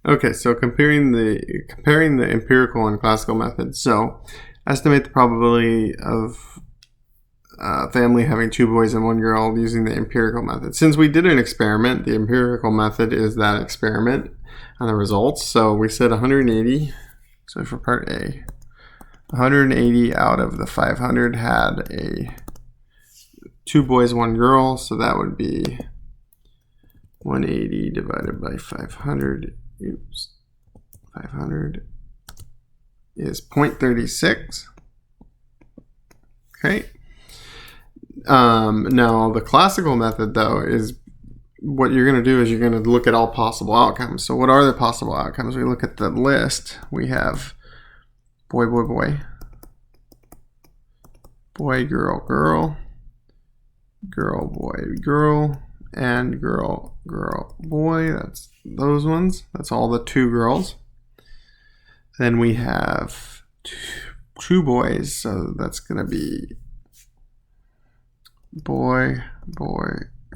Okay, so comparing the empirical and classical methods. So, estimate the probability of family having 2 boys and 1 girl using the empirical method. Since we did an experiment, the empirical method is that experiment and the results. So we said 180. So for part A, 180 out of the 500 had 2 boys, 1 girl. So that would be 180 divided by 500. Oops. 500 is 0.36. Okay. Now the classical method, though, is what you're going to do is you're going to look at all possible outcomes. So what are the possible outcomes? We look at the list. We have boy, boy, boy, boy, girl, girl, girl, boy, girl, and girl, girl, boy. That's those ones. That's all the 2 girls. Then we have 2 boys. So that's going to be boy, boy,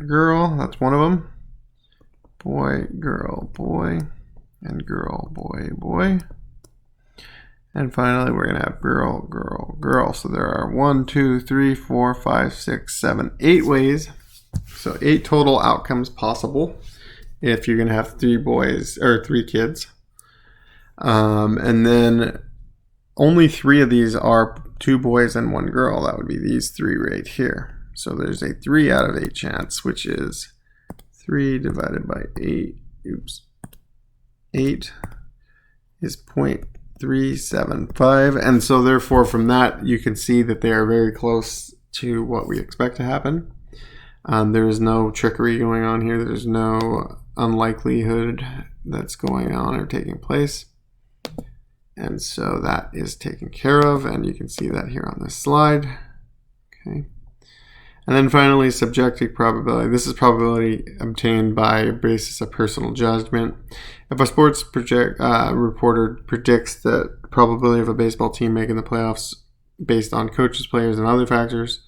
girl. That's one of them. Boy, girl, boy, and girl, boy, boy. And finally, we're going to have girl, girl, girl. So there are 1, 2, 3, 4, 5, 6, 7, 8 ways. So 8 total outcomes possible if you're going to have 3 boys or 3 kids. And then only 3 of these are 2 boys and 1 girl. That would be these 3 right here. So there's a 3 out of 8 chance, which is 3 divided by 8. Oops. 8 is 0.375. And so therefore from that, you can see that they are very close to what we expect to happen. There is no trickery going on here. There's no unlikelihood that's going on or taking place. And so that is taken care of. And you can see that here on this slide. Okay. And then finally, subjective probability. This is probability obtained by a basis of personal judgment. If a sports reporter predicts the probability of a baseball team making the playoffs based on coaches, players, and other factors,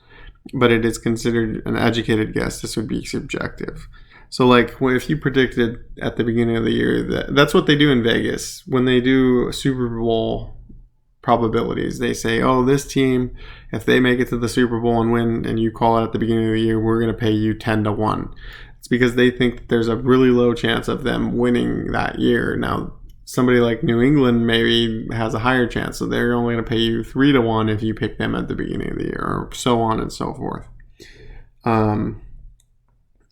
but it is considered an educated guess, this would be subjective. So like if you predicted at the beginning of the year, that's what they do in Vegas. When they do Super Bowl probabilities, they say, oh, this team, if they make it to the Super Bowl and win, and you call it at the beginning of the year, we're going to pay you 10-1. It's because they think that there's a really low chance of them winning that year. Now, somebody like New England maybe has a higher chance, so they're only going to pay you 3-1 if you pick them at the beginning of the year, or so on and so forth.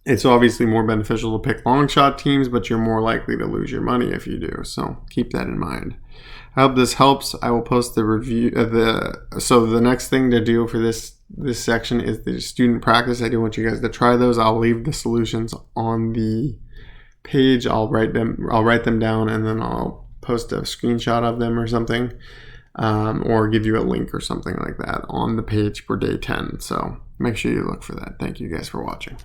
It's obviously more beneficial to pick long shot teams, but you're more likely to lose your money if you do. So keep that in mind. I hope this helps. I will post the review of so the next thing to do for this section is the student practice. I do want you guys to try those. I'll leave the solutions on the page. I'll write them down, and then I'll post a screenshot of them or something, or give you a link or something like that on the page for day 10. So make sure you look for that. Thank you guys for watching.